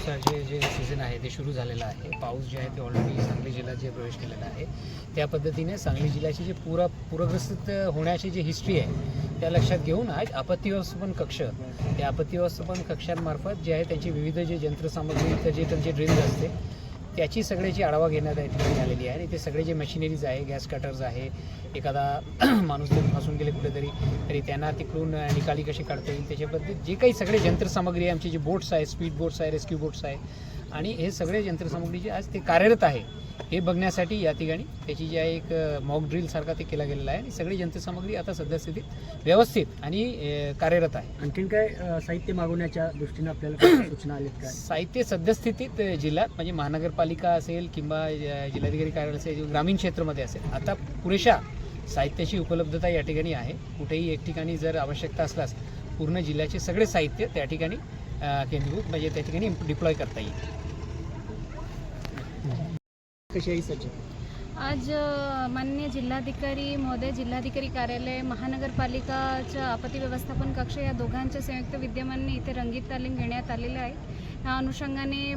पावसाचे जे सीझन आहे ते सुरू झालेलं आहे. पाऊस जे आहे ते ऑलरेडी सांगली जिल्ह्यात जे प्रवेश केलेला आहे त्या पद्धतीने सांगली जिल्ह्याची जे पूरग्रस्त होण्याची जी हिस्ट्री आहे त्या लक्षात घेऊन आज आपत्ती व्यवस्थापन कक्ष, त्या आपत्ती व्यवस्थापन कक्षांमार्फत जे आहे त्यांची विविध जे यंत्रसामग्री तर जे त्यांचे ड्रिल्स असते त्याची सगळ्याची आढावा घेण्यात आलेली आहे. आणि ते सगळे जे मशिनरीज आहे, गॅस कटर्स आहे, एखादा माणूस जर फसून गेले कुठेतरी तरी त्यांना तिकडून निकाली कशी काढता येईल त्याच्याबद्दल जे काही सगळे यंत्रसामग्री आहे, आमचे जे बोट्स आहे, स्पीड बोट्स आहे, रेस्क्यू बोट्स आहे आणि हे सगळे यंत्रसामग्री जे आज ते कार्यरत आहे हे बघण्यासाठी या ठिकाणी त्याची जी आहे एक मॉक ड्रिलसारखा ते केला गेलेला आहे. आणि सगळी यंत्रसामग्री आता सद्यस्थितीत व्यवस्थित आणि कार्यरत आहे. आणखीन काय साहित्य मागवण्याच्या दृष्टीने आपल्याला सूचना आलीत का? साहित्य सद्यस्थितीत जिल्ह्यात म्हणजे महानगरपालिका असेल किंवा जिल्हाधिकारी कार्यालय असेल, ग्रामीण क्षेत्रामध्ये असेल, आता पुरेशा साहित्याची उपलब्धता या ठिकाणी आहे. कुठेही एक ठिकाणी जर आवश्यकता असल्यास पूर्ण जिल्ह्याचे सगळे साहित्य त्या ठिकाणी केंद्रीभूत म्हणजे त्या ठिकाणी डिप्लॉय करता येईल. कशी आहे सज्ज? आज माननीय जिल्हाधिकारी महोदय, जिल्हाधिकारी कार्यालय, महानगरपालिकाच्या आपत्ती व्यवस्थापन कक्ष या दोघांच्या संयुक्त विद्यमाने इथे रंगीत तालीम घेण्यात आलेलं आहे. ह्या अनुषंगाने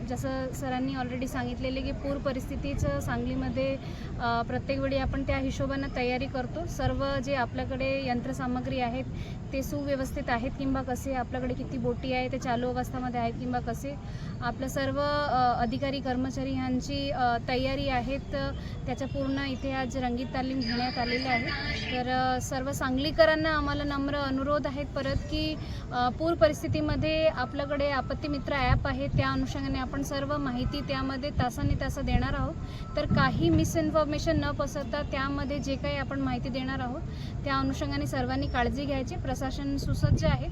जसं सरांनी ऑलरेडी सांगितलेले की पूर परिस्थितीचं सांगलीमध्ये प्रत्येक वेळी आपण त्या हिशोबानं तयारी करतो. सर्व जे आपल्याकडे यंत्रसामग्री आहेत ते सुव्यवस्थित आहेत किंवा कसे, आपल्याकडे किती बोटी आहे ते चालू अवस्थामध्ये आहेत किंवा कसे, आपलं सर्व अधिकारी कर्मचारी ह्यांची तयारी आहेत त्याच्या पूर्ण इथे आज रंगीत तालीम घेण्यात आलेली आहे. तर सर्व सांगलीकरांना आम्हाला नम्र अनुरोध आहेत परत की पूर परिस्थितीमध्ये आपल्याकडे आपत्ती मित्र ॲप आहे, त्या अनुषंगाने आपण सर्व माहिती त्यामध्ये तासांनी तास देणार आहोत. तर काही मिसइन्फॉर्मेशन न पसरता त्यामध्ये जे काही आपण माहिती देणार आहोत त्या अनुषंगाने सर्वांनी काळजी घ्यायची. प्रशासन सुसज्ज आहे.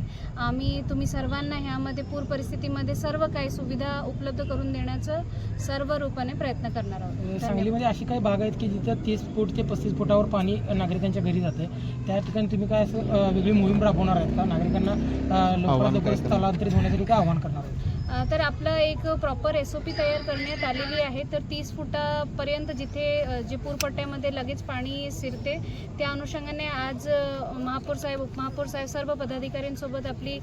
तुम्ही सर्वांना ह्यामध्ये पूर परिस्थितीमध्ये सर्व काही सुविधा उपलब्ध करून देण्याचं सर्व रूपाने प्रयत्न करणार आहोत. सांगलीमध्ये अशी काही भाग आहेत की जिथे 30 फूट ते 35 फुटावर पाणी नागरिकांच्या घरी जाते, त्या ठिकाणी तुम्ही काय असं वेगळी मोहीम राबवणार आहेत का? नागरिकांना लवकरात स्थलांतरित होण्यासाठी काय आव्हान करणार आहेत? तर आपलं एक प्रॉपर SOP तयार करण्यात आलेली आहे. तर 30 फुटापर्यंत जिथे जे पूरपट्ट्यामध्ये लगेच पाणी शिरते त्या अनुषंगाने आज महापौर साहेब, उपमहापौर साहेब सर्व पदाधिकाऱ्यांसोबत आपली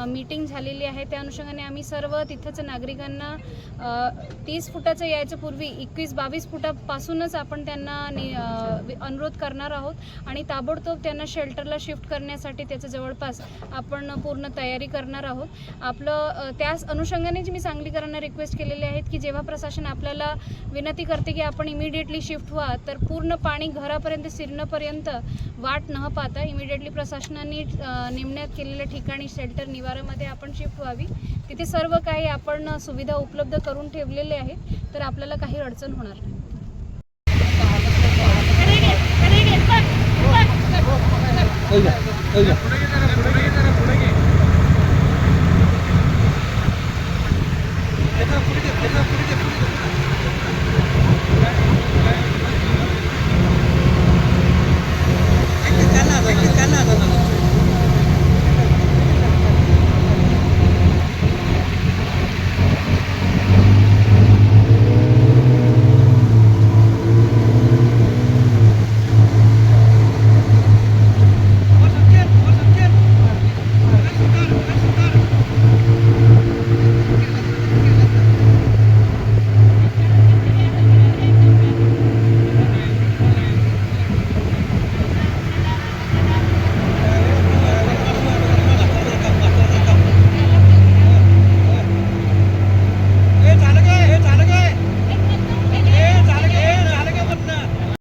मीटिंग झालेली आहे. त्या अनुषंगाने आम्ही सर्व तिथंच नागरिकांना 30 फुटाचं यायच्या पूर्वी 21-22 फुटापासूनच आपण त्यांना अनुरोध करणार आहोत आणि ताबडतोब त्यांना शेल्टरला शिफ्ट करण्यासाठी त्याचं जवळपास आपण पूर्ण तयारी करणार आहोत. आपलं त्याच अनुषंगाने जी मी सांगलीकरांना रिक्वेस्ट केलेली आहेत की जेव्हा प्रशासन आपल्याला विनंती करते की आपण इमिडिएटली शिफ्ट व्हा, तर पूर्ण पाणी घरापर्यंत शिरण्यापर्यंत वाट न पाहता इमिडिएटली प्रशासनाने नेमण्यात केलेल्या ठिकाणी शेल्टर निवारामध्ये आपण शिफ्ट व्हावी. तिथे सर्व काही आपण सुविधा उपलब्ध करून ठेवलेले आहेत, तर आपल्याला काही अडचण होणार नाही.